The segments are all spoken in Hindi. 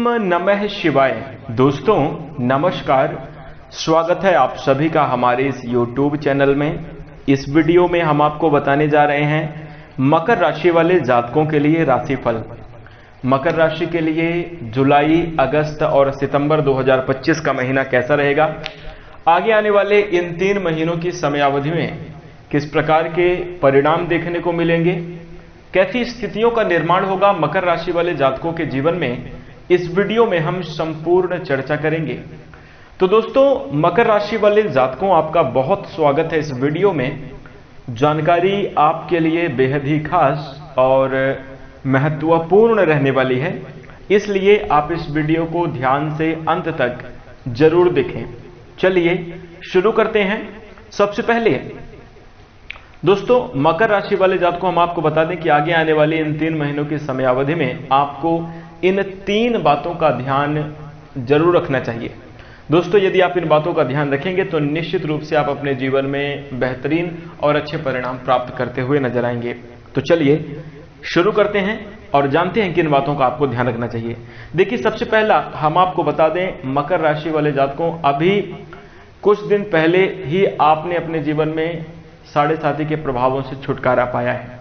ओम नमः शिवाय। दोस्तों नमस्कार, स्वागत है आप सभी का हमारे इस YouTube चैनल में। इस वीडियो में हम आपको बताने जा रहे हैं मकर राशि वाले जातकों के लिए राशिफल। मकर राशि के लिए जुलाई, अगस्त और सितंबर 2025 का महीना कैसा रहेगा, आगे आने वाले इन 3 महीनों की समयावधि में किस प्रकार के परिणाम देखने को मिलेंगे, कैसी स्थितियों का निर्माण होगा मकर राशि वाले जातकों के जीवन में, इस वीडियो में हम संपूर्ण चर्चा करेंगे। तो दोस्तों मकर राशि वाले जातकों, आपका बहुत स्वागत है इस वीडियो में। जानकारी आपके लिए बेहद ही खास और महत्वपूर्ण रहने वाली है, इसलिए आप इस वीडियो को ध्यान से अंत तक जरूर देखें। चलिए शुरू करते हैं। सबसे पहले दोस्तों मकर राशि वाले जातकों, हम आपको बता दें कि आगे आने वाली इन 3 महीनों की समयावधि में आपको इन 3 बातों का ध्यान जरूर रखना चाहिए। दोस्तों यदि आप इन बातों का ध्यान रखेंगे तो निश्चित रूप से आप अपने जीवन में बेहतरीन और अच्छे परिणाम प्राप्त करते हुए नजर आएंगे। तो चलिए शुरू करते हैं और जानते हैं किन बातों का आपको ध्यान रखना चाहिए। देखिए सबसे पहला हम आपको बता दें, मकर राशि वाले जातकों, अभी कुछ दिन पहले ही आपने अपने जीवन में साढ़े साथी के प्रभावों से छुटकारा पाया है।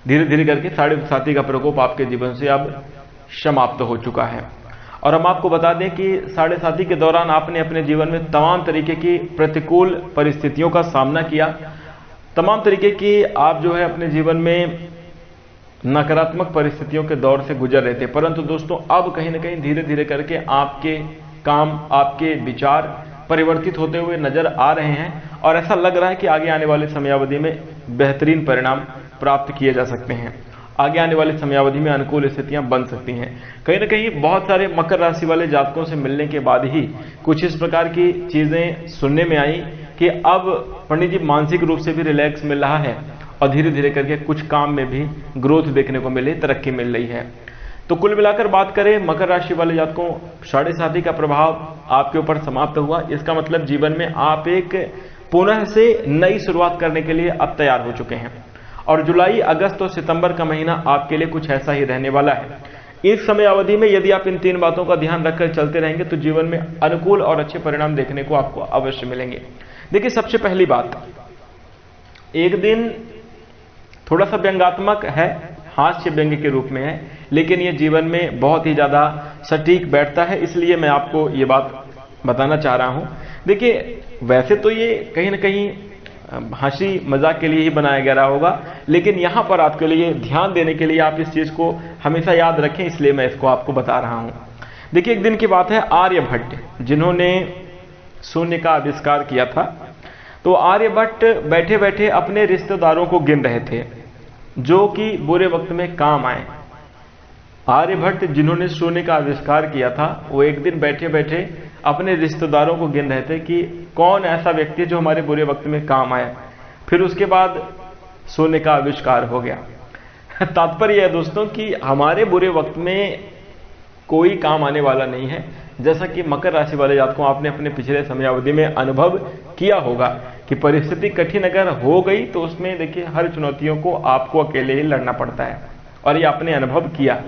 धीरे धीरे करके साढ़े साथी का प्रकोप आपके जीवन से अब समाप्त हो चुका है। और हम आपको बता दें कि साढ़े साथी के दौरान आपने अपने जीवन में तमाम तरीके की प्रतिकूल परिस्थितियों का सामना किया, तमाम तरीके की आप जो है अपने जीवन में नकारात्मक परिस्थितियों के दौर से गुजर रहे थे। परंतु दोस्तों अब कहीं ना कहीं धीरे धीरे करके आपके काम, आपके विचार परिवर्तित होते हुए नजर आ रहे हैं और ऐसा लग रहा है कि आगे आने वाले समयावधि में बेहतरीन परिणाम प्राप्त किए जा सकते हैं। आगे आने वाली समयावधि में अनुकूल स्थितियां बन सकती हैं। कहीं ना कहीं बहुत सारे मकर राशि वाले जातकों से मिलने के बाद ही कुछ इस प्रकार की चीजें सुनने में आई कि अब पंडित जी मानसिक रूप से भी रिलैक्स मिल रहा है और धीरे धीरे करके कुछ काम में भी ग्रोथ देखने को मिले, तरक्की मिल रही है। तो कुल मिलाकर बात करें, मकर राशि वाले जातकों, साढ़े साथी का प्रभाव आपके ऊपर समाप्त हुआ। इसका मतलब जीवन में आप एक पुनः से नई शुरुआत करने के लिए अब तैयार हो चुके हैं और जुलाई, अगस्त और सितंबर का महीना आपके लिए कुछ ऐसा ही रहने वाला है। इस समय अवधि में यदि आप इन 3 बातों का ध्यान रखकर चलते रहेंगे तो जीवन में अनुकूल और अच्छे परिणाम देखने को आपको अवश्य मिलेंगे। देखिए सबसे पहली बात, एक दिन थोड़ा सा व्यंग्यात्मक है, हास्य व्यंग्य के रूप में है, लेकिन यह जीवन में बहुत ही ज्यादा सटीक बैठता है, इसलिए मैं आपको ये बात बताना चाह रहा हूं। देखिए वैसे तो ये कहीं ना कहीं हंसी मजाक के लिए ही बनाया गया होगा, लेकिन यहां पर आपके लिए ध्यान देने के लिए आप इस चीज को हमेशा याद रखें, इसलिए मैं इसको आपको बता रहा हूं। देखिए एक दिन की बात है, आर्यभट्ट जिन्होंने शून्य का आविष्कार किया था, तो आर्यभट्ट बैठे बैठे अपने रिश्तेदारों को गिन रहे थे जो कि बुरे वक्त में काम आए। आर्यभट्ट जिन्होंने शून्य का आविष्कार किया था, वो एक दिन बैठे बैठे अपने रिश्तेदारों को गिन रहे थे कि कौन ऐसा व्यक्ति जो हमारे बुरे वक्त में काम आया। फिर उसके बाद शून्य का आविष्कार हो गया। तात्पर्य है दोस्तों कि हमारे बुरे वक्त में कोई काम आने वाला नहीं है। जैसा कि मकर राशि वाले जातकों, आपने अपने पिछले समयावधि में अनुभव किया होगा कि परिस्थिति कठिन अगर हो गई तो उसमें देखिए हर चुनौतियों को आपको अकेले ही लड़ना पड़ता है, और ये आपने अनुभव किया।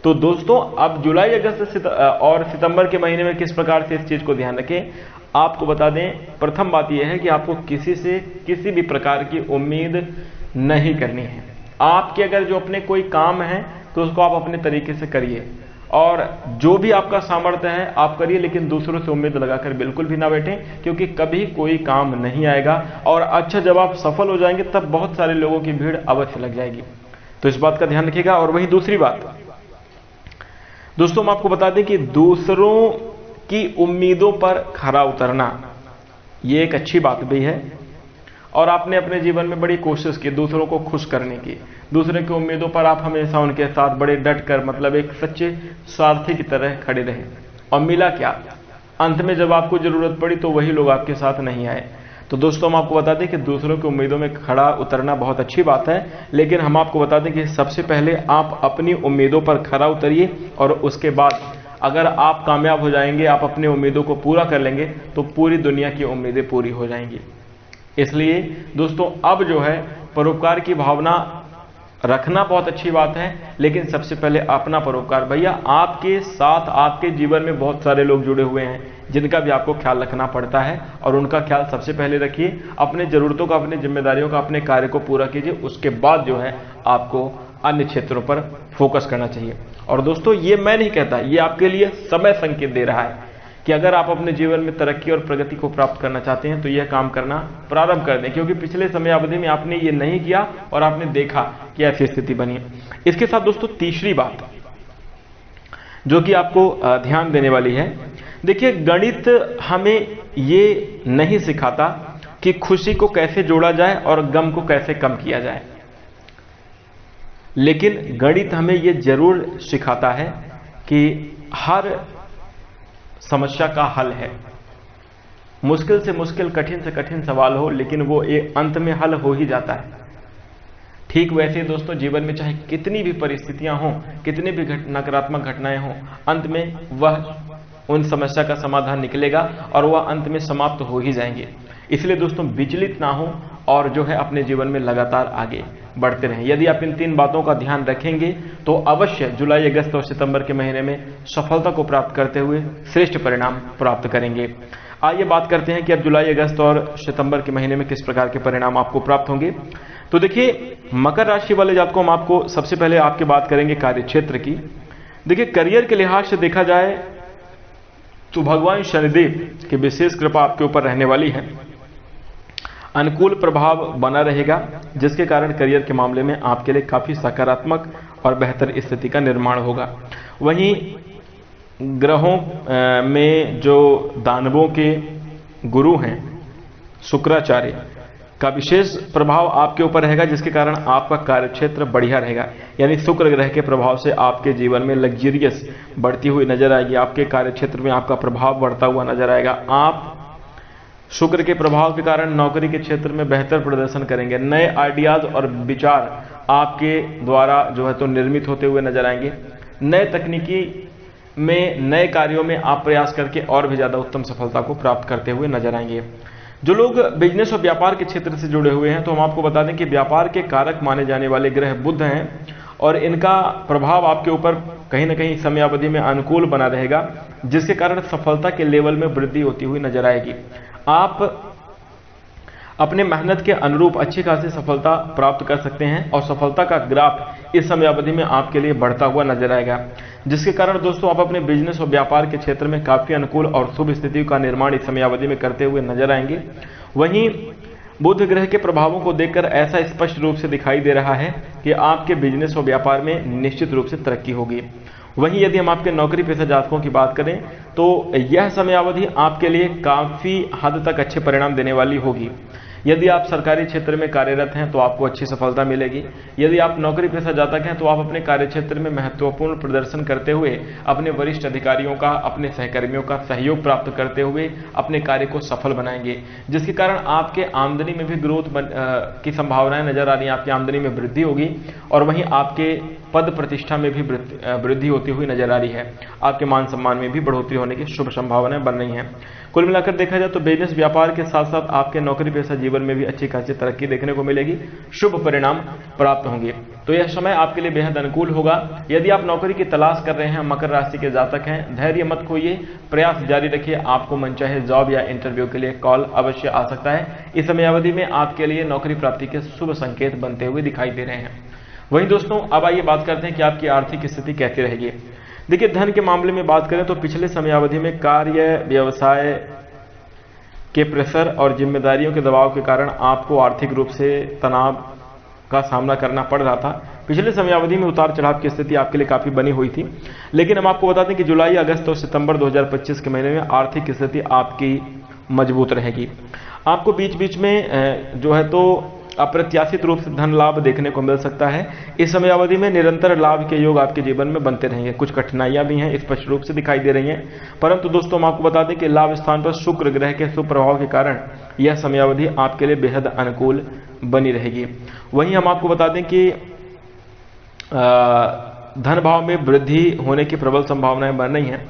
तो दोस्तों अब जुलाई, अगस्त और सितंबर के महीने में किस प्रकार से इस चीज को ध्यान रखें, आपको बता दें। प्रथम बात यह है कि आपको किसी से किसी भी प्रकार की उम्मीद नहीं करनी है। आपके अगर जो अपने कोई काम है तो उसको आप अपने तरीके से करिए और जो भी आपका सामर्थ्य है आप करिए, लेकिन दूसरों से उम्मीद लगाकर बिल्कुल भी ना बैठें, क्योंकि कभी कोई काम नहीं आएगा। और अच्छा जब आप सफल हो जाएंगे तब बहुत सारे लोगों की भीड़ अवश्य लग जाएगी। तो इस बात का ध्यान रखिएगा। और वही दूसरी बात दोस्तों, हम आपको बता दें कि दूसरों की उम्मीदों पर खरा उतरना ये एक अच्छी बात भी है, और आपने अपने जीवन में बड़ी कोशिश की दूसरों को खुश करने की। दूसरे की उम्मीदों पर आप हमेशा उनके साथ बड़े डट कर, मतलब एक सच्चे स्वार्थी की तरह खड़े रहे, और मिला क्या, अंत में जब आपको जरूरत पड़ी तो वही लोग आपके साथ नहीं आए। तो दोस्तों हम आपको बता दें कि दूसरों की उम्मीदों में खड़ा उतरना बहुत अच्छी बात है, लेकिन हम आपको बता दें कि सबसे पहले आप अपनी उम्मीदों पर खरा उतरिए, और उसके बाद अगर आप कामयाब हो जाएंगे, आप अपनी उम्मीदों को पूरा कर लेंगे, तो पूरी दुनिया की उम्मीदें पूरी हो जाएंगी। इसलिए दोस्तों अब जो है परोपकार की भावना रखना बहुत अच्छी बात है, लेकिन सबसे पहले अपना परोपकार। भैया आपके साथ आपके जीवन में बहुत सारे लोग जुड़े हुए हैं जिनका भी आपको ख्याल रखना पड़ता है, और उनका ख्याल सबसे पहले रखिए। अपने जरूरतों का, अपनी जिम्मेदारियों का, अपने कार्य को पूरा कीजिए, उसके बाद जो है आपको अन्य क्षेत्रों पर फोकस करना चाहिए। और दोस्तों ये मैं नहीं कहता, ये आपके लिए समय संकेत दे रहा है कि अगर आप अपने जीवन में तरक्की और प्रगति को प्राप्त करना चाहते हैं तो यह काम करना प्रारंभ कर दें, क्योंकि पिछले समय अवधि में आपने ये नहीं किया और आपने देखा कि ऐसी स्थिति बनी। इसके साथ दोस्तों तीसरी बात जो कि आपको ध्यान देने वाली है, देखिए गणित हमें ये नहीं सिखाता कि खुशी को कैसे जोड़ा जाए और गम को कैसे कम किया जाए, लेकिन गणित हमें ये जरूर सिखाता है कि हर समस्या का हल है। मुश्किल से मुश्किल, कठिन से कठिन सवाल हो, लेकिन वो एक अंत में हल हो ही जाता है। ठीक वैसे दोस्तों जीवन में चाहे कितनी भी परिस्थितियां हों, कितनी भी नकारात्मक घटनाएं हों, अंत में वह उन समस्या का समाधान निकलेगा और वह अंत में समाप्त हो ही जाएंगे। इसलिए दोस्तों विचलित ना हो और जो है अपने जीवन में लगातार आगे बढ़ते रहें। यदि आप इन 3 बातों का ध्यान रखेंगे तो अवश्य जुलाई, अगस्त और सितंबर के महीने में सफलता को प्राप्त करते हुए श्रेष्ठ परिणाम प्राप्त करेंगे। आइए बात करते हैं कि अब जुलाई, अगस्त और सितंबर के महीने में किस प्रकार के परिणाम आपको प्राप्त होंगे। तो देखिए मकर राशि वाले जातकों, हम आपको सबसे पहले आपकी बात करेंगे कार्य क्षेत्र की। देखिए करियर के लिहाज से देखा जाए तो भगवान शनिदेव की विशेष कृपा आपके ऊपर रहने वाली है। अनुकूल प्रभाव बना रहेगा, जिसके कारण करियर के मामले में आपके लिए काफी सकारात्मक और बेहतर स्थिति का निर्माण होगा। वहीं ग्रहों में जो दानवों के गुरु हैं शुक्राचार्य का विशेष प्रभाव आपके ऊपर रहेगा, जिसके कारण आपका कार्यक्षेत्र बढ़िया रहेगा। यानी शुक्र ग्रह के प्रभाव से आपके जीवन में लग्जरियस बढ़ती हुई नजर आएगी, आपके कार्यक्षेत्र में आपका प्रभाव बढ़ता हुआ नजर आएगा। आप शुक्र के प्रभाव के कारण नौकरी के क्षेत्र में बेहतर प्रदर्शन करेंगे। नए आइडियाज और विचार आपके द्वारा जो है तो निर्मित होते हुए नजर आएंगे। नए तकनीकी में, नए कार्यों में आप प्रयास करके और भी ज्यादा उत्तम सफलता को प्राप्त करते हुए नजर आएंगे। जो लोग बिजनेस और व्यापार के क्षेत्र से जुड़े हुए हैं तो हम आपको बता दें कि व्यापार के कारक माने जाने वाले ग्रह बुध हैं और इनका प्रभाव आपके ऊपर कहीं ना कहीं समयावधि में अनुकूल बना रहेगा, जिसके कारण सफलता के लेवल में वृद्धि होती हुई नजर आएगी। आप अपने मेहनत के अनुरूप अच्छी खासी सफलता प्राप्त कर सकते हैं और सफलता का ग्राफ इस समयावधि में आपके लिए बढ़ता हुआ नजर आएगा, जिसके कारण दोस्तों आप अपने बिजनेस और व्यापार के क्षेत्र में काफी अनुकूल और शुभ स्थिति का निर्माण इस समयावधि में करते हुए नजर आएंगे। वहीं बुध ग्रह के प्रभावों को देखकर ऐसा स्पष्ट रूप से दिखाई दे रहा है कि आपके बिजनेस और व्यापार में निश्चित रूप से तरक्की होगी। वहीं यदि हम आपके नौकरी पेशा जातकों की बात करें तो यह समयावधि आपके लिए काफी हद तक अच्छे परिणाम देने वाली होगी। यदि आप सरकारी क्षेत्र में कार्यरत हैं तो आपको अच्छी सफलता मिलेगी। यदि आप नौकरी पेशा जातक हैं तो आप अपने कार्य क्षेत्र में महत्वपूर्ण प्रदर्शन करते हुए अपने वरिष्ठ अधिकारियों का, अपने सहकर्मियों का सहयोग प्राप्त करते हुए अपने कार्य को सफल बनाएंगे, जिसके कारण आपके आमदनी में भी ग्रोथ की संभावनाएं नजर आ रही हैं। आपकी आमदनी में वृद्धि होगी और वहीं आपके पद प्रतिष्ठा में भी वृद्धि होती हुई नजर आ रही है। आपके मान सम्मान में भी बढ़ोतरी होने की शुभ संभावनाएं बन रही हैं। कुल मिलाकर देखा जाए तो बिजनेस व्यापार के साथ साथ आपके नौकरी पेशा जीवन में भी अच्छी खासी तरक्की देखने को मिलेगी, शुभ परिणाम प्राप्त होंगे। तो यह समय आपके लिए बेहद अनुकूल होगा। यदि आप नौकरी की तलाश कर रहे हैं, मकर राशि के जातक हैं, धैर्य मत खोइए, प्रयास जारी रखिए। आपको मनचाहे जॉब या इंटरव्यू के लिए कॉल अवश्य आ सकता है। इस समयावधि में आपके लिए नौकरी प्राप्ति के शुभ संकेत बनते हुए दिखाई दे रहे हैं। वहीं दोस्तों अब आइए बात करते हैं कि आपकी आर्थिक स्थिति कैसी रहेगी। देखिए धन के मामले में बात करें तो पिछले समयावधि में कार्य, व्यवसाय के प्रेशर और जिम्मेदारियों के दबाव के कारण आपको आर्थिक रूप से तनाव का सामना करना पड़ रहा था। पिछले समयावधि में उतार चढ़ाव की स्थिति आपके लिए काफी बनी हुई थी, लेकिन हम आपको बता दें कि जुलाई, अगस्त और सितंबर 2025 के महीने में आर्थिक स्थिति आपकी मजबूत रहेगी। आपको बीच बीच में जो है तो अप्रत्याशित रूप से धन लाभ देखने को मिल सकता है। इस समयावधि में निरंतर लाभ के योग आपके जीवन में बनते रहेंगे। कुछ कठिनाइयां भी हैं, स्पष्ट रूप से दिखाई दे रही हैं, परंतु दोस्तों हम आपको बता दें कि लाभ स्थान पर शुक्र ग्रह के शुभ प्रभाव के कारण यह समयावधि आपके लिए बेहद अनुकूल बनी रहेगी। वहीं हम आपको बता दें कि धन भाव में वृद्धि होने की प्रबल संभावनाएं बन रही हैं।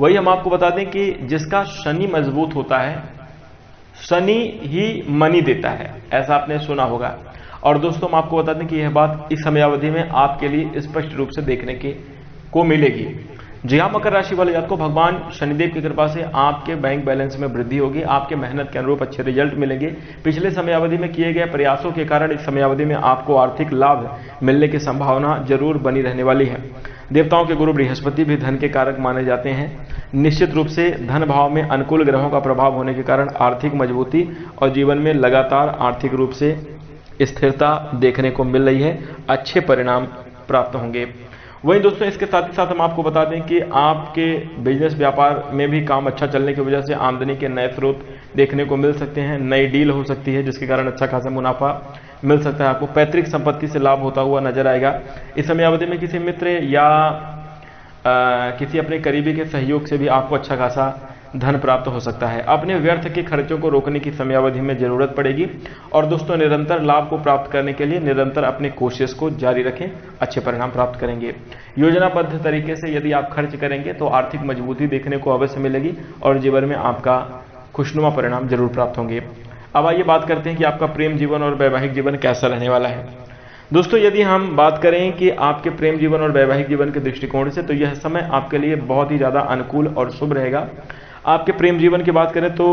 वही हम आपको बता दें कि जिसका शनि मजबूत होता है, शनि ही मनी देता है, ऐसा आपने सुना होगा। और दोस्तों हम आपको बता दें कि यह बात इस समयावधि में आपके लिए स्पष्ट रूप से देखने को मिलेगी। जी हाँ, मकर राशि वाले जातकों, भगवान शनिदेव की कृपा से आपके बैंक बैलेंस में वृद्धि होगी, आपके मेहनत के अनुरूप अच्छे रिजल्ट मिलेंगे। पिछले समयावधि में किए गए प्रयासों के कारण इस समयावधि में आपको आर्थिक लाभ मिलने की संभावना जरूर बनी रहने वाली है। देवताओं के गुरु बृहस्पति भी धन के कारक माने जाते हैं। निश्चित रूप से धन भाव में अनुकूल ग्रहों का प्रभाव होने के कारण आर्थिक मजबूती और जीवन में लगातार आर्थिक रूप से स्थिरता देखने को मिल रही है। अच्छे परिणाम प्राप्त होंगे। वहीं दोस्तों इसके साथ ही साथ हम आपको बता दें कि आपके बिजनेस व्यापार में भी काम अच्छा चलने की वजह से आमदनी के नए स्रोत देखने को मिल सकते हैं। नई डील हो सकती है जिसके कारण अच्छा खासा मुनाफा मिल सकता है। आपको पैतृक संपत्ति से लाभ होता हुआ नजर आएगा। इस समयावधि में किसी मित्र या किसी अपने करीबी के सहयोग से भी आपको अच्छा खासा धन प्राप्त हो सकता है। अपने व्यर्थ के खर्चों को रोकने की समयावधि में जरूरत पड़ेगी। और दोस्तों निरंतर लाभ को प्राप्त करने के लिए निरंतर अपनी कोशिश को जारी रखें, अच्छे परिणाम प्राप्त करेंगे। योजनाबद्ध तरीके से यदि आप खर्च करेंगे तो आर्थिक मजबूती देखने को अवश्य मिलेगी और जीवन में आपका खुशनुमा परिणाम जरूर प्राप्त होंगे। अब आइए बात करते हैं कि आपका प्रेम जीवन और वैवाहिक जीवन कैसा रहने वाला है। दोस्तों यदि हम बात करें कि आपके प्रेम जीवन और वैवाहिक जीवन के दृष्टिकोण से, तो यह समय आपके लिए बहुत ही ज्यादा अनुकूल और शुभ रहेगा। आपके प्रेम जीवन की बात करें तो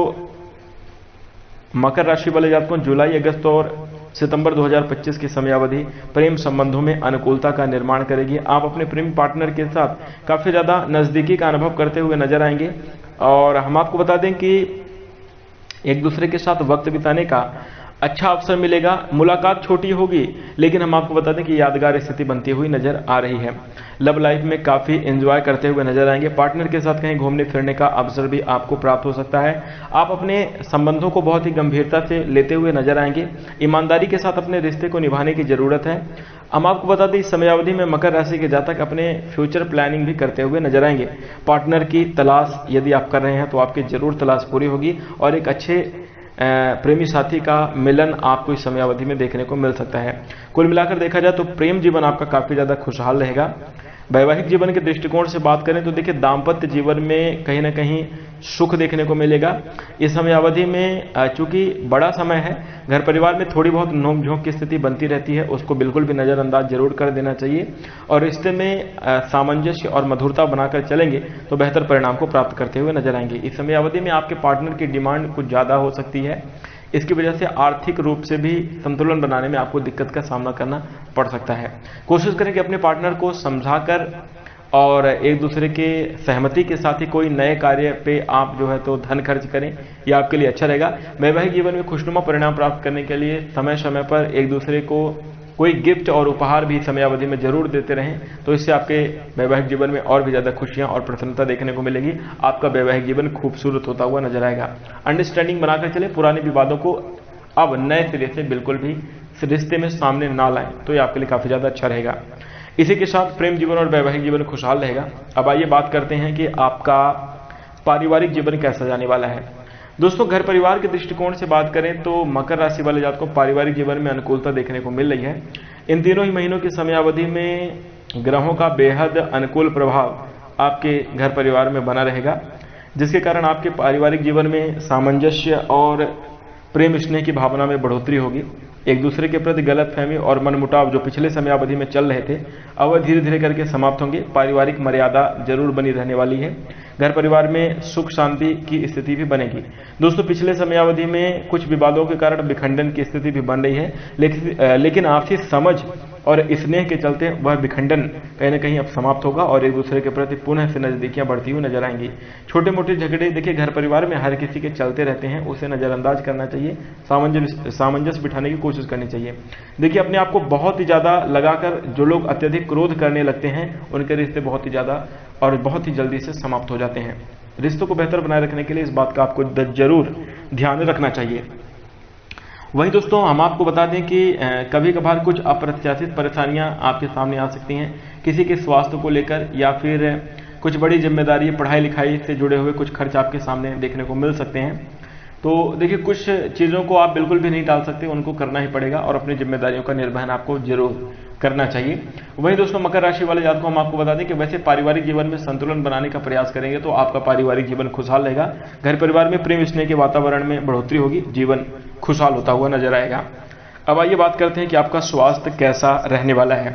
मकर राशि वाले जातकों जुलाई, अगस्त और सितंबर 2025 की समयावधि प्रेम संबंधों में अनुकूलता का निर्माण करेगी। आप अपने प्रेम पार्टनर के साथ काफी ज्यादा नजदीकी का अनुभव करते हुए नजर आएंगे। और हम आपको बता दें कि एक दूसरे के साथ वक्त बिताने का अच्छा अवसर मिलेगा। मुलाकात छोटी होगी लेकिन हम आपको बता दें कि यादगार स्थिति बनती हुई नजर आ रही है। लव लाइफ में काफी एंजॉय करते हुए नजर आएंगे। पार्टनर के साथ कहीं घूमने फिरने का अवसर भी आपको प्राप्त हो सकता है। आप अपने संबंधों को बहुत ही गंभीरता से लेते हुए नजर आएंगे। ईमानदारी के साथ अपने रिश्ते को निभाने की जरूरत है। हम आपको बता दें इस समयावधि में मकर राशि के जातक अपने फ्यूचर प्लानिंग भी करते हुए नजर आएंगे। पार्टनर की तलाश यदि आप कर रहे हैं तो आपकी जरूर तलाश पूरी होगी और एक अच्छे प्रेमी साथी का मिलन आपको इस समयावधि में देखने को मिल सकता है। कुल मिलाकर देखा जाए तो प्रेम जीवन आपका काफी ज्यादा खुशहाल रहेगा। वैवाहिक जीवन के दृष्टिकोण से बात करें तो देखिए दाम्पत्य जीवन में कहीं ना कहीं सुख देखने को मिलेगा। इस समयावधि में चूंकि बड़ा समय है, घर परिवार में थोड़ी बहुत नोक झोंक की स्थिति बनती रहती है, उसको बिल्कुल भी नजरअंदाज जरूर कर देना चाहिए और रिश्ते में सामंजस्य और मधुरता बनाकर चलेंगे तो बेहतर परिणाम को प्राप्त करते हुए नजर आएंगे। इस समयावधि में आपके पार्टनर की डिमांड कुछ ज्यादा हो सकती है। इसकी वजह से आर्थिक रूप से भी संतुलन बनाने में आपको दिक्कत का सामना करना पड़ सकता है। कोशिश करें कि अपने पार्टनर को समझाकर और एक दूसरे के सहमति के साथ ही कोई नए कार्य पे आप जो है तो धन खर्च करें, यह आपके लिए अच्छा रहेगा। वैवाहिक जीवन में खुशनुमा परिणाम प्राप्त करने के लिए समय समय पर एक दूसरे को कोई गिफ्ट और उपहार भी समयावधि में जरूर देते रहें, तो इससे आपके वैवाहिक जीवन में और भी ज्यादा खुशियां और प्रसन्नता देखने को मिलेगी। आपका वैवाहिक जीवन खूबसूरत होता हुआ नजर आएगा। अंडरस्टैंडिंग बनाकर चले, पुराने विवादों को अब नए सिरे से बिल्कुल भी रिश्ते में सामने ना लाएं, तो ये आपके लिए काफी ज्यादा अच्छा रहेगा। इसी के साथ प्रेम जीवन और वैवाहिक जीवन खुशहाल रहेगा। अब आइए बात करते हैं कि आपका पारिवारिक जीवन कैसा जाने वाला है। दोस्तों घर परिवार के दृष्टिकोण से बात करें तो मकर राशि वाले जातकों को पारिवारिक जीवन में अनुकूलता देखने को मिल रही है। इन तीनों ही महीनों की समयावधि में ग्रहों का बेहद अनुकूल प्रभाव आपके घर परिवार में बना रहेगा, जिसके कारण आपके पारिवारिक जीवन में सामंजस्य और प्रेम स्नेह की भावना में बढ़ोतरी होगी। एक दूसरे के प्रति गलतफहमी और मनमुटाव जो पिछले समयावधि में चल रहे थे, अब वह धीरे धीरे करके समाप्त होंगे। पारिवारिक मर्यादा जरूर बनी रहने वाली है। घर परिवार में सुख शांति की स्थिति भी बनेगी। दोस्तों पिछले समयावधि में कुछ विवादों के कारण विखंडन की स्थिति भी बन रही है, लेकिन आपसी समझ और स्नेह के चलते वह विखंडन कहीं ना कहीं अब समाप्त होगा और एक दूसरे के प्रति पुनः से नजदीकियां बढ़ती हुई नजर आएंगी। छोटे मोटे झगड़े देखिए घर परिवार में हर किसी के चलते रहते हैं, उसे नजरअंदाज करना चाहिए, सामंजस्य बिठाने की कोशिश करनी चाहिए। देखिए अपने आप को बहुत ही ज्यादा लगाकर जो लोग अत्यधिक क्रोध करने लगते हैं उनके रिश्ते बहुत ही ज्यादा और बहुत ही जल्दी से समाप्त हो जाते हैं। रिश्तों को बेहतर बनाए रखने के लिए इस बात का आपको जरूर ध्यान रखना चाहिए। वहीं दोस्तों हम आपको बता दें कि कभी कभार कुछ अप्रत्याशित परेशानियां आपके सामने आ सकती हैं, किसी के स्वास्थ्य को लेकर या फिर कुछ बड़ी जिम्मेदारी पढ़ाई लिखाई से जुड़े हुए कुछ खर्च आपके सामने देखने को मिल सकते हैं। तो देखिए कुछ चीज़ों को आप बिल्कुल भी नहीं टाल सकते, उनको करना ही पड़ेगा और अपनी जिम्मेदारियों का निर्वहन आपको जरूर करना चाहिए। वहीं दोस्तों मकर राशि वाले जातकों को हम आपको बता दें कि वैसे पारिवारिक जीवन में संतुलन बनाने का प्रयास करेंगे तो आपका पारिवारिक जीवन खुशहाल रहेगा। घर परिवार में प्रेम स्नेह के वातावरण में बढ़ोतरी होगी, जीवन खुशहाल होता हुआ नजर आएगा। अब आइए बात करते हैं कि आपका स्वास्थ्य कैसा रहने वाला है।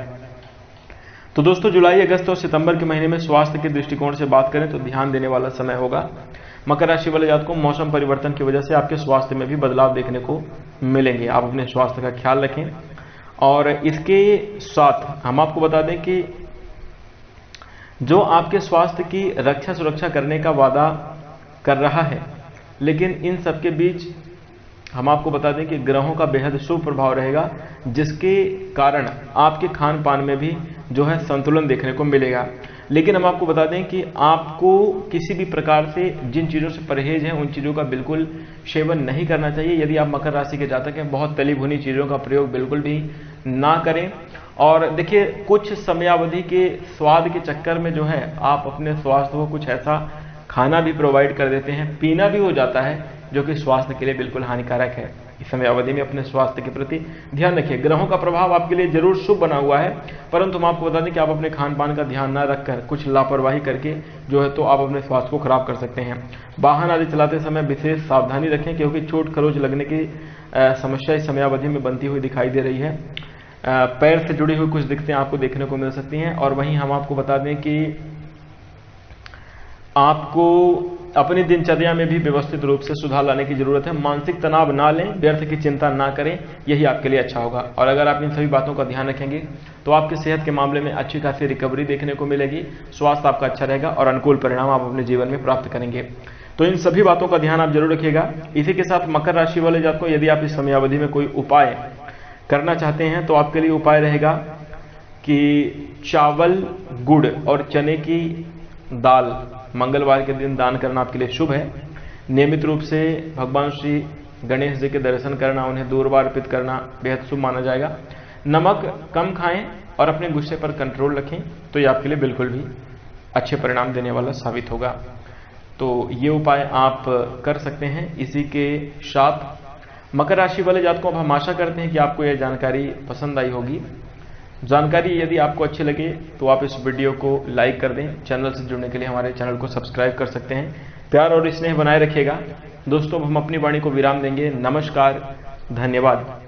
तो दोस्तों, जुलाई, अगस्त और सितंबर के महीने में स्वास्थ्य के दृष्टिकोण से बात करें तो ध्यान देने वाला समय होगा। मकर राशि वाले जातकों को मौसम परिवर्तन की वजह से आपके स्वास्थ्य में भी बदलाव देखने को मिलेंगे। आप अपने स्वास्थ्य का ख्याल रखें। और इसके साथ हम आपको बता दें कि जो आपके स्वास्थ्य की रक्षा सुरक्षा करने का वादा कर रहा है, लेकिन इन सबके बीच हम आपको बता दें कि ग्रहों का बेहद शुभ प्रभाव रहेगा, जिसके कारण आपके खान पान में भी जो है संतुलन देखने को मिलेगा। लेकिन हम आपको बता दें कि आपको किसी भी प्रकार से जिन चीज़ों से परहेज है उन चीज़ों का बिल्कुल सेवन नहीं करना चाहिए। यदि आप मकर राशि के जातक हैं, बहुत तली भुनी चीज़ों का प्रयोग बिल्कुल भी ना करें। और देखिए, कुछ समयावधि के स्वाद के चक्कर में जो है आप अपने स्वास्थ्य को कुछ ऐसा खाना भी प्रोवाइड कर देते हैं, पीना भी हो जाता है, जो कि स्वास्थ्य के लिए बिल्कुल हानिकारक है। इस समय अवधि में अपने स्वास्थ्य के प्रति ध्यान रखिए। ग्रहों का प्रभाव आपके लिए जरूर शुभ बना हुआ है, परंतु हम आपको बता दें कि आप अपने खान पान का ध्यान न रखकर कुछ लापरवाही करके जो है तो आप अपने स्वास्थ्य को खराब कर सकते हैं। वाहन आदि चलाते समय विशेष सावधानी रखें, क्योंकि चोट खरोच लगने की समस्या इस समयावधि में बनती हुई दिखाई दे रही है। पैर से जुड़ी हुई कुछ दिक्कतें आपको देखने को मिल सकती हैं। और वहीं हम आपको बता दें कि आपको अपनी दिनचर्या में भी व्यवस्थित रूप से सुधार लाने की जरूरत है। मानसिक तनाव ना लें, व्यर्थ की चिंता ना करें, यही आपके लिए अच्छा होगा। और अगर आप इन सभी बातों का ध्यान रखेंगे तो आपकी सेहत के मामले में अच्छी खासी रिकवरी देखने को मिलेगी, स्वास्थ्य आपका अच्छा रहेगा और अनुकूल परिणाम आप अपने जीवन में प्राप्त करेंगे। तो इन सभी बातों का ध्यान आप जरूर रखिएगा। इसी के साथ मकर राशि वाले जातकों, यदि आप इस समयावधि में कोई उपाय करना चाहते हैं तो आपके लिए उपाय रहेगा कि चावल, गुड़ और चने की दाल मंगलवार के दिन दान करना आपके लिए शुभ है। नियमित रूप से भगवान श्री गणेश जी के दर्शन करना, उन्हें दूर्वा अर्पित करना बेहद शुभ माना जाएगा। नमक कम खाएं और अपने गुस्से पर कंट्रोल रखें, तो ये आपके लिए बिल्कुल भी अच्छे परिणाम देने वाला साबित होगा। तो ये उपाय आप कर सकते हैं। इसी के साथ मकर राशि वाले जातकों, अब हम आशा करते हैं कि आपको यह जानकारी पसंद आई होगी। जानकारी यदि आपको अच्छी लगे तो आप इस वीडियो को लाइक कर दें। चैनल से जुड़ने के लिए हमारे चैनल को सब्सक्राइब कर सकते हैं। प्यार और स्नेह बनाए रखिएगा। दोस्तों, हम अपनी वाणी को विराम देंगे। नमस्कार, धन्यवाद।